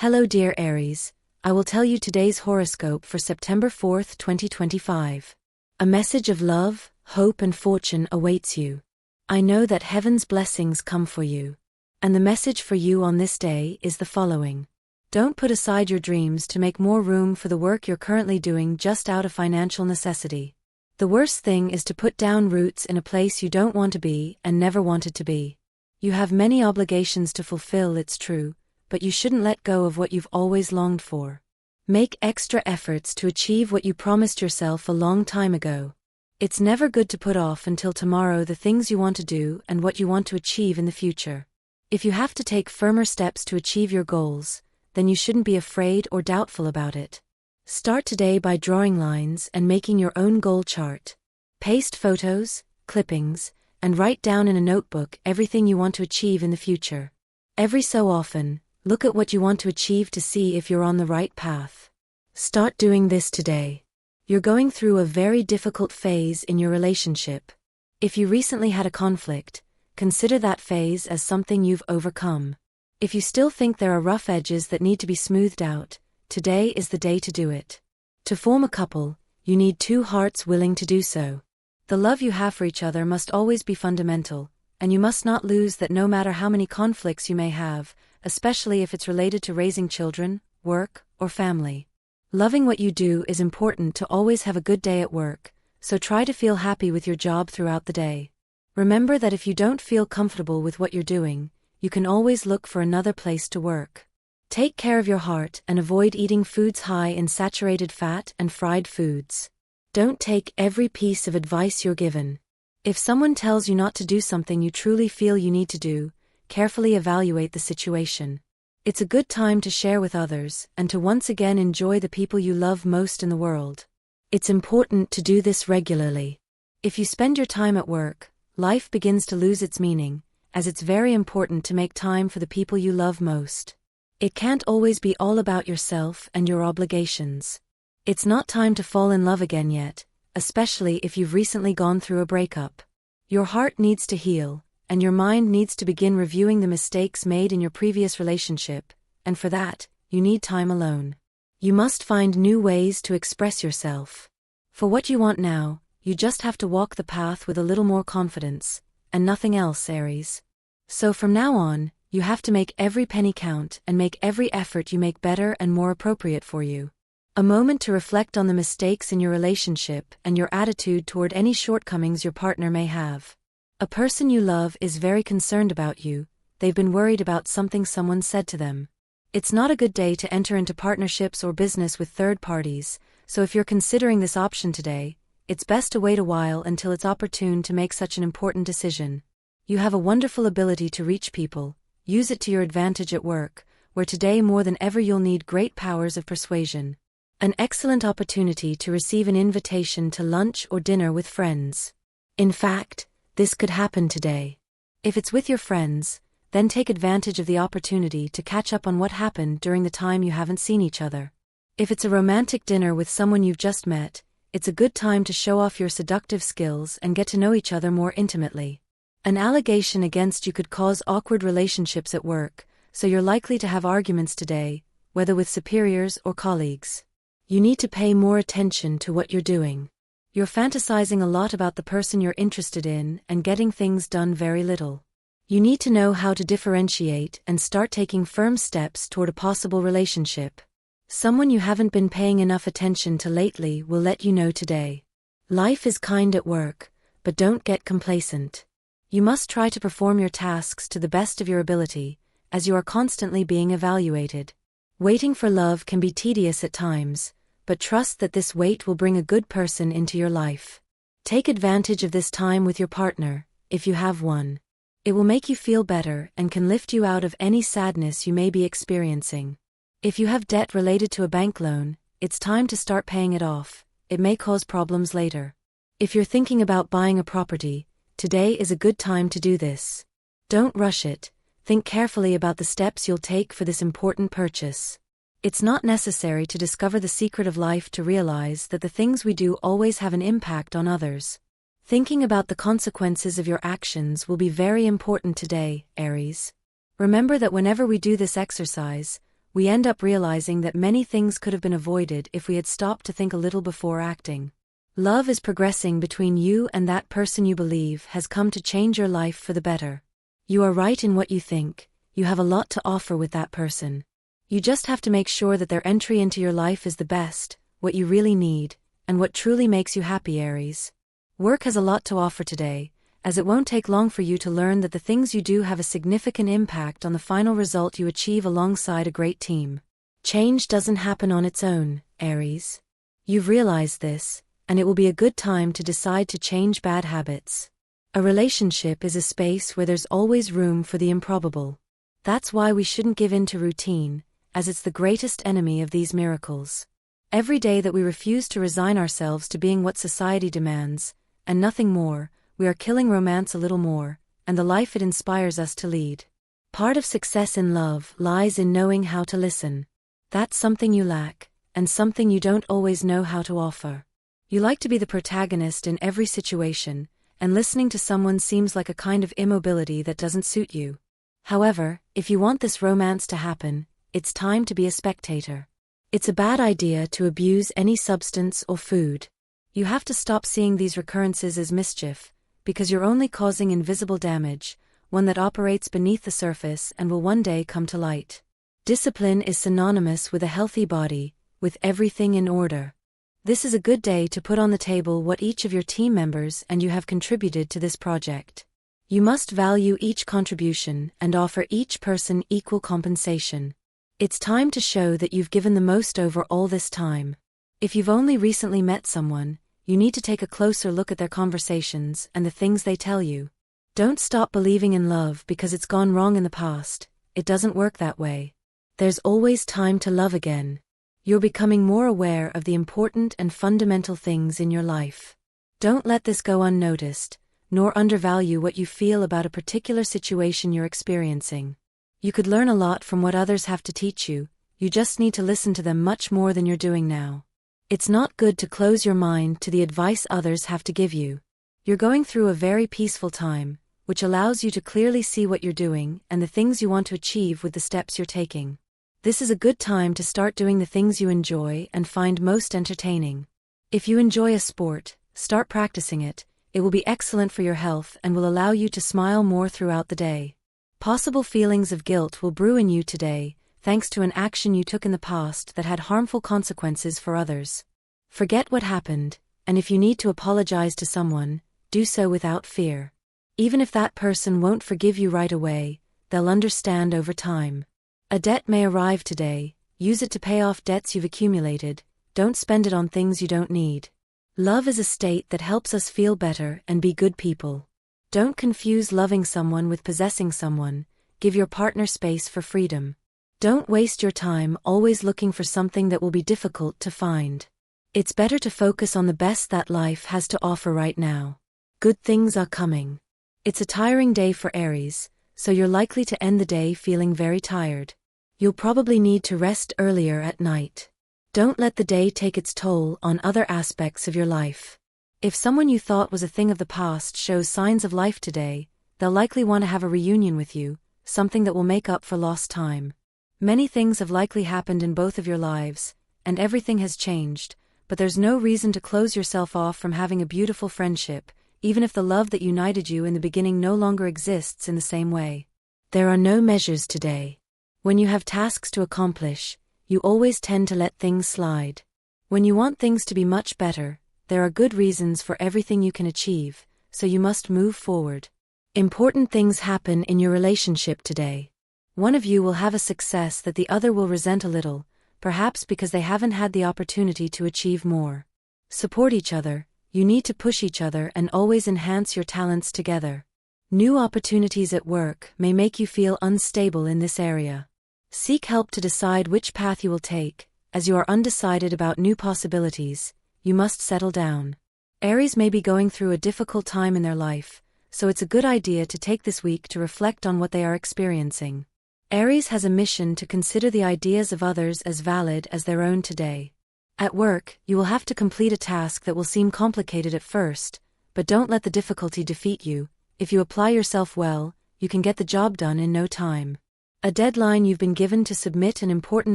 Hello dear Aries, I will tell you today's horoscope for September 4th, 2025. A message of love, hope and fortune awaits you. I know that heaven's blessings come for you. And the message for you on this day is the following. Don't put aside your dreams to make more room for the work you're currently doing just out of financial necessity. The worst thing is to put down roots in a place you don't want to be and never wanted to be. You have many obligations to fulfill, it's true, but you shouldn't let go of what you've always longed for. Make extra efforts to achieve what you promised yourself a long time ago. It's never good to put off until tomorrow the things you want to do and what you want to achieve in the future. If you have to take firmer steps to achieve your goals, then you shouldn't be afraid or doubtful about it. Start today by drawing lines and making your own goal chart. Paste photos, clippings, and write down in a notebook everything you want to achieve in the future. Every so often, look at what you want to achieve to see if you're on the right path. Start doing this today. You're going through a very difficult phase in your relationship. If you recently had a conflict, consider that phase as something you've overcome. If you still think there are rough edges that need to be smoothed out, today is the day to do it. To form a couple, you need two hearts willing to do so. The love you have for each other must always be fundamental, and you must not lose that no matter how many conflicts you may have, especially if it's related to raising children, work, or family. Loving what you do is important to always have a good day at work, so try to feel happy with your job throughout the day. Remember that if you don't feel comfortable with what you're doing, you can always look for another place to work. Take care of your heart and avoid eating foods high in saturated fat and fried foods. Don't take every piece of advice you're given. If someone tells you not to do something you truly feel you need to do, carefully evaluate the situation. It's a good time to share with others and to once again enjoy the people you love most in the world. It's important to do this regularly. If you spend your time at work, life begins to lose its meaning, as it's very important to make time for the people you love most. It can't always be all about yourself and your obligations. It's not time to fall in love again yet, especially if you've recently gone through a breakup. Your heart needs to heal, and your mind needs to begin reviewing the mistakes made in your previous relationship, and for that, you need time alone. You must find new ways to express yourself. For what you want now, you just have to walk the path with a little more confidence, and nothing else, Aries. So from now on, you have to make every penny count and make every effort you make better and more appropriate for you. A moment to reflect on the mistakes in your relationship and your attitude toward any shortcomings your partner may have. A person you love is very concerned about you, they've been worried about something someone said to them. It's not a good day to enter into partnerships or business with third parties, so if you're considering this option today, it's best to wait a while until it's opportune to make such an important decision. You have a wonderful ability to reach people. Use it to your advantage at work, where today more than ever you'll need great powers of persuasion. An excellent opportunity to receive an invitation to lunch or dinner with friends. In fact, this could happen today. If it's with your friends, then take advantage of the opportunity to catch up on what happened during the time you haven't seen each other. If it's a romantic dinner with someone you've just met, it's a good time to show off your seductive skills and get to know each other more intimately. An allegation against you could cause awkward relationships at work, so you're likely to have arguments today, whether with superiors or colleagues. You need to pay more attention to what you're doing. You're fantasizing a lot about the person you're interested in and getting things done very little. You need to know how to differentiate and start taking firm steps toward a possible relationship. Someone you haven't been paying enough attention to lately will let you know today. Life is kind at work, but don't get complacent. You must try to perform your tasks to the best of your ability, as you are constantly being evaluated. Waiting for love can be tedious at times, but trust that this wait will bring a good person into your life. Take advantage of this time with your partner, if you have one. It will make you feel better and can lift you out of any sadness you may be experiencing. If you have debt related to a bank loan, it's time to start paying it off. It may cause problems later. If you're thinking about buying a property, today is a good time to do this. Don't rush it, think carefully about the steps you'll take for this important purchase. It's not necessary to discover the secret of life to realize that the things we do always have an impact on others. Thinking about the consequences of your actions will be very important today, Aries. Remember that whenever we do this exercise, we end up realizing that many things could have been avoided if we had stopped to think a little before acting. Love is progressing between you and that person you believe has come to change your life for the better. You are right in what you think, you have a lot to offer with that person. You just have to make sure that their entry into your life is the best, what you really need, and what truly makes you happy, Aries. Work has a lot to offer today, as it won't take long for you to learn that the things you do have a significant impact on the final result you achieve alongside a great team. Change doesn't happen on its own, Aries. You've realized this, and it will be a good time to decide to change bad habits. A relationship is a space where there's always room for the improbable. That's why we shouldn't give in to routine, as it's the greatest enemy of these miracles. Every day that we refuse to resign ourselves to being what society demands, and nothing more, we are killing romance a little more, and the life it inspires us to lead. Part of success in love lies in knowing how to listen. That's something you lack, and something you don't always know how to offer. You like to be the protagonist in every situation, and listening to someone seems like a kind of immobility that doesn't suit you. However, if you want this romance to happen, it's time to be a spectator. It's a bad idea to abuse any substance or food. You have to stop seeing these recurrences as mischief, because you're only causing invisible damage, one that operates beneath the surface and will one day come to light. Discipline is synonymous with a healthy body, with everything in order. This is a good day to put on the table what each of your team members and you have contributed to this project. You must value each contribution and offer each person equal compensation. It's time to show that you've given the most over all this time. If you've only recently met someone, you need to take a closer look at their conversations and the things they tell you. Don't stop believing in love because it's gone wrong in the past. It doesn't work that way. There's always time to love again. You're becoming more aware of the important and fundamental things in your life. Don't let this go unnoticed, nor undervalue what you feel about a particular situation you're experiencing. You could learn a lot from what others have to teach you, you just need to listen to them much more than you're doing now. It's not good to close your mind to the advice others have to give you. You're going through a very peaceful time, which allows you to clearly see what you're doing and the things you want to achieve with the steps you're taking. This is a good time to start doing the things you enjoy and find most entertaining. If you enjoy a sport, start practicing it. It will be excellent for your health and will allow you to smile more throughout the day. Possible feelings of guilt will brew in you today, thanks to an action you took in the past that had harmful consequences for others. Forget what happened, and if you need to apologize to someone, do so without fear. Even if that person won't forgive you right away, they'll understand over time. A debt may arrive today, use it to pay off debts you've accumulated, don't spend it on things you don't need. Love is a state that helps us feel better and be good people. Don't confuse loving someone with possessing someone, give your partner space for freedom. Don't waste your time always looking for something that will be difficult to find. It's better to focus on the best that life has to offer right now. Good things are coming. It's a tiring day for Aries, so you're likely to end the day feeling very tired. You'll probably need to rest earlier at night. Don't let the day take its toll on other aspects of your life. If someone you thought was a thing of the past shows signs of life today, they'll likely want to have a reunion with you, something that will make up for lost time. Many things have likely happened in both of your lives, and everything has changed, but there's no reason to close yourself off from having a beautiful friendship, even if the love that united you in the beginning no longer exists in the same way. There are no measures today. When you have tasks to accomplish, you always tend to let things slide. When you want things to be much better, there are good reasons for everything you can achieve, so you must move forward. Important things happen in your relationship today. One of you will have a success that the other will resent a little, perhaps because they haven't had the opportunity to achieve more. Support each other, you need to push each other and always enhance your talents together. New opportunities at work may make you feel unstable in this area. Seek help to decide which path you will take. As you are undecided about new possibilities, you must settle down. Aries may be going through a difficult time in their life, so it's a good idea to take this week to reflect on what they are experiencing. Aries has a mission to consider the ideas of others as valid as their own today. At work, you will have to complete a task that will seem complicated at first, but don't let the difficulty defeat you. If you apply yourself well, you can get the job done in no time. A deadline you've been given to submit an important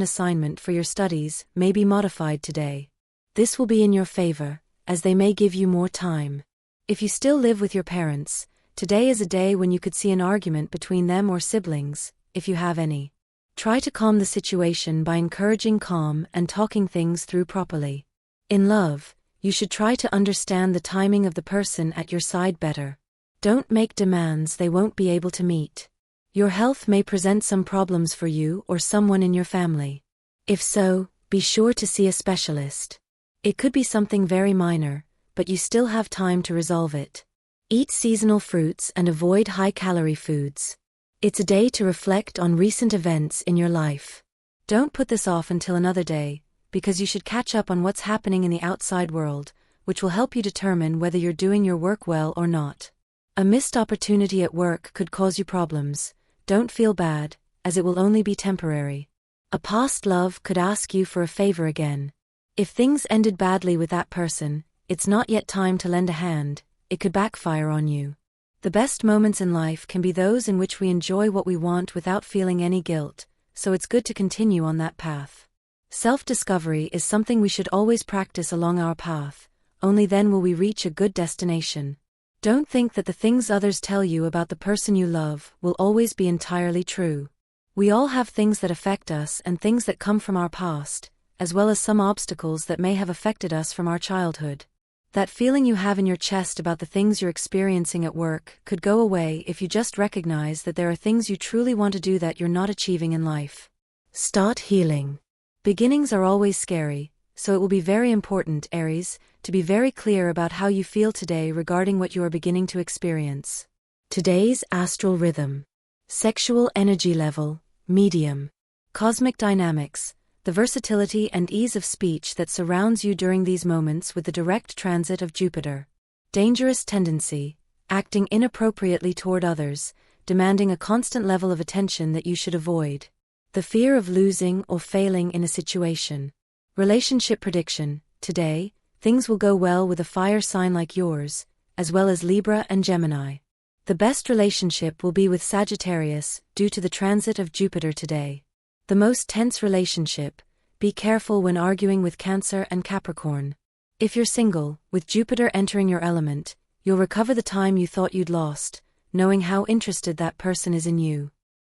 assignment for your studies may be modified today. This will be in your favor, as they may give you more time. If you still live with your parents, today is a day when you could see an argument between them or siblings, if you have any. Try to calm the situation by encouraging calm and talking things through properly. In love, you should try to understand the timing of the person at your side better. Don't make demands they won't be able to meet. Your health may present some problems for you or someone in your family. If so, be sure to see a specialist. It could be something very minor, but you still have time to resolve it. Eat seasonal fruits and avoid high-calorie foods. It's a day to reflect on recent events in your life. Don't put this off until another day, because you should catch up on what's happening in the outside world, which will help you determine whether you're doing your work well or not. A missed opportunity at work could cause you problems. Don't feel bad, as it will only be temporary. A past love could ask you for a favor again. If things ended badly with that person, it's not yet time to lend a hand. It could backfire on you. The best moments in life can be those in which we enjoy what we want without feeling any guilt, so it's good to continue on that path. Self-discovery is something we should always practice along our path, only then will we reach a good destination. Don't think that the things others tell you about the person you love will always be entirely true. We all have things that affect us and things that come from our past, as well as some obstacles that may have affected us from our childhood. That feeling you have in your chest about the things you're experiencing at work could go away if you just recognize that there are things you truly want to do that you're not achieving in life. Start healing. Beginnings are always scary, so it will be very important, Aries, to be very clear about how you feel today regarding what you are beginning to experience. Today's astral rhythm. Sexual energy level, medium. Cosmic dynamics, the versatility and ease of speech that surrounds you during these moments with the direct transit of Jupiter. Dangerous tendency, acting inappropriately toward others, demanding a constant level of attention that you should avoid. The fear of losing or failing in a situation. Relationship prediction, today, things will go well with a fire sign like yours, as well as Libra and Gemini. The best relationship will be with Sagittarius, due to the transit of Jupiter today. The most tense relationship, be careful when arguing with Cancer and Capricorn. If you're single, with Jupiter entering your element, you'll recover the time you thought you'd lost, knowing how interested that person is in you.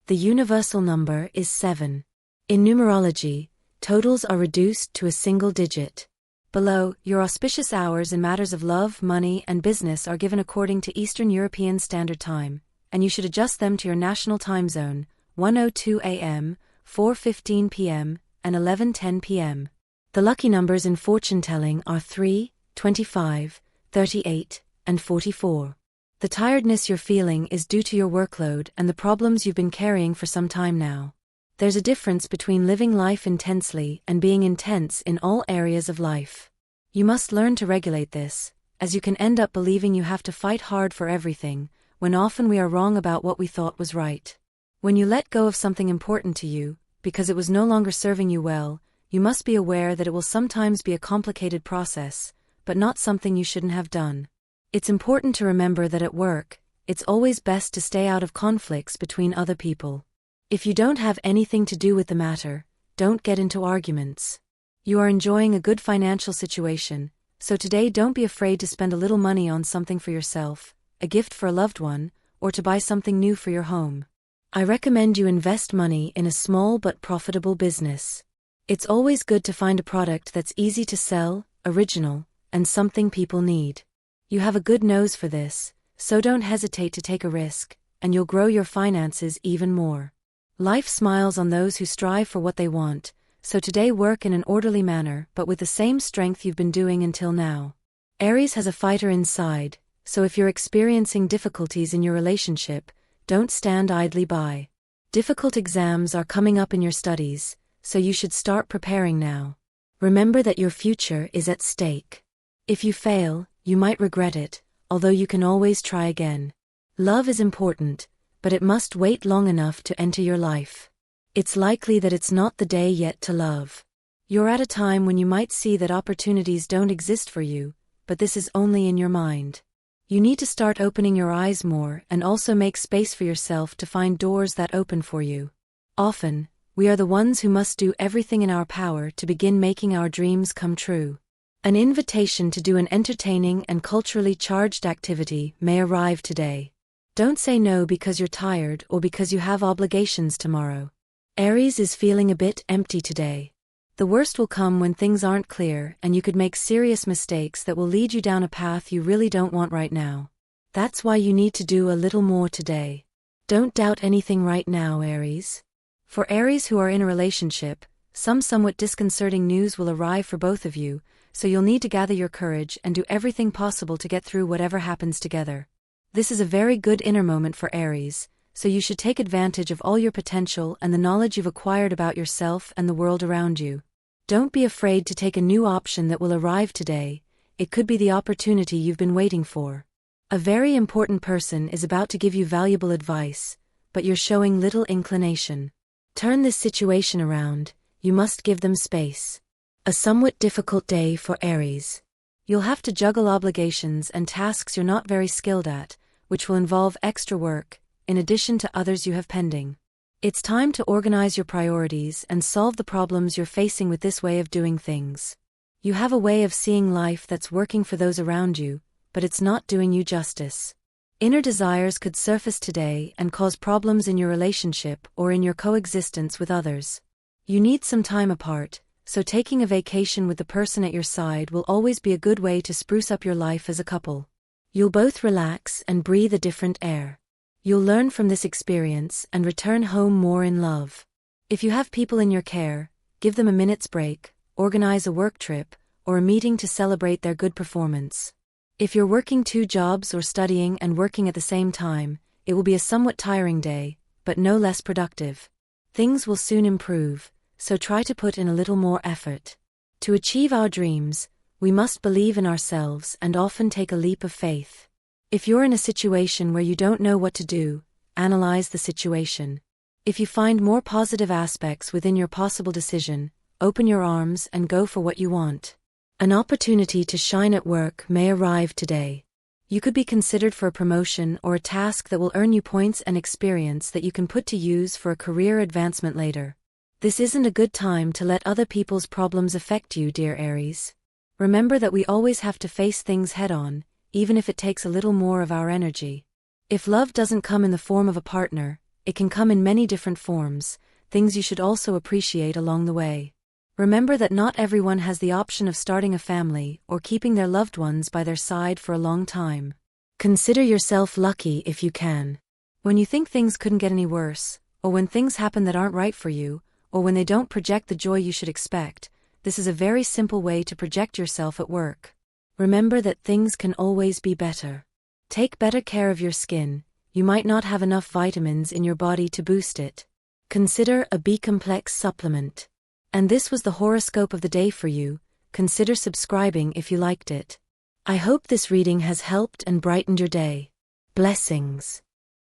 The universal number is 7. In numerology, totals are reduced to a single digit. Below, your auspicious hours in matters of love, money, and business are given according to Eastern European Standard Time, and you should adjust them to your national time zone, 1:02 a.m., 4:15 p.m., and 11:10 p.m. The lucky numbers in fortune-telling are 3, 25, 38, and 44. The tiredness you're feeling is due to your workload and the problems you've been carrying for some time now. There's a difference between living life intensely and being intense in all areas of life. You must learn to regulate this, as you can end up believing you have to fight hard for everything, when often we are wrong about what we thought was right. When you let go of something important to you, because it was no longer serving you well, you must be aware that it will sometimes be a complicated process, but not something you shouldn't have done. It's important to remember that at work, it's always best to stay out of conflicts between other people. If you don't have anything to do with the matter, don't get into arguments. You are enjoying a good financial situation, so today don't be afraid to spend a little money on something for yourself, a gift for a loved one, or to buy something new for your home. I recommend you invest money in a small but profitable business. It's always good to find a product that's easy to sell, original, and something people need. You have a good nose for this, so don't hesitate to take a risk, and you'll grow your finances even more. Life smiles on those who strive for what they want, so today work in an orderly manner but with the same strength you've been doing until now. Aries has a fighter inside, so if you're experiencing difficulties in your relationship, don't stand idly by. Difficult exams are coming up in your studies, so you should start preparing now. Remember that your future is at stake. If you fail, you might regret it, although you can always try again. Love is important, but it must wait long enough to enter your life. It's likely that it's not the day yet to love. You're at a time when you might see that opportunities don't exist for you, but this is only in your mind. You need to start opening your eyes more and also make space for yourself to find doors that open for you. Often, we are the ones who must do everything in our power to begin making our dreams come true. An invitation to do an entertaining and culturally charged activity may arrive today. Don't say no because you're tired or because you have obligations tomorrow. Aries is feeling a bit empty today. The worst will come when things aren't clear and you could make serious mistakes that will lead you down a path you really don't want right now. That's why you need to do a little more today. Don't doubt anything right now, Aries. For Aries who are in a relationship, some somewhat disconcerting news will arrive for both of you, so you'll need to gather your courage and do everything possible to get through whatever happens together. This is a very good inner moment for Aries, so you should take advantage of all your potential and the knowledge you've acquired about yourself and the world around you. Don't be afraid to take a new option that will arrive today. It could be the opportunity you've been waiting for. A very important person is about to give you valuable advice, but you're showing little inclination. Turn this situation around, you must give them space. A somewhat difficult day for Aries. You'll have to juggle obligations and tasks you're not very skilled at, which will involve extra work, in addition to others you have pending. It's time to organize your priorities and solve the problems you're facing with this way of doing things. You have a way of seeing life that's working for those around you, but it's not doing you justice. Inner desires could surface today and cause problems in your relationship or in your coexistence with others. You need some time apart, so taking a vacation with the person at your side will always be a good way to spruce up your life as a couple. You'll both relax and breathe a different air. You'll learn from this experience and return home more in love. If you have people in your care, give them a minute's break, organize a work trip, or a meeting to celebrate their good performance. If you're working 2 jobs or studying and working at the same time, it will be a somewhat tiring day, but no less productive. Things will soon improve, so try to put in a little more effort. To achieve our dreams, we must believe in ourselves and often take a leap of faith. If you're in a situation where you don't know what to do, analyze the situation. If you find more positive aspects within your possible decision, open your arms and go for what you want. An opportunity to shine at work may arrive today. You could be considered for a promotion or a task that will earn you points and experience that you can put to use for a career advancement later. This isn't a good time to let other people's problems affect you, dear Aries. Remember that we always have to face things head-on, even if it takes a little more of our energy. If love doesn't come in the form of a partner, it can come in many different forms, things you should also appreciate along the way. Remember that not everyone has the option of starting a family or keeping their loved ones by their side for a long time. Consider yourself lucky if you can. When you think things couldn't get any worse, or when things happen that aren't right for you, or when they don't project the joy you should expect, this is a very simple way to project yourself at work. Remember that things can always be better. Take better care of your skin. You might not have enough vitamins in your body to boost it. Consider a B-complex supplement. And this was the horoscope of the day for you. Consider subscribing if you liked it. I hope this reading has helped and brightened your day. Blessings.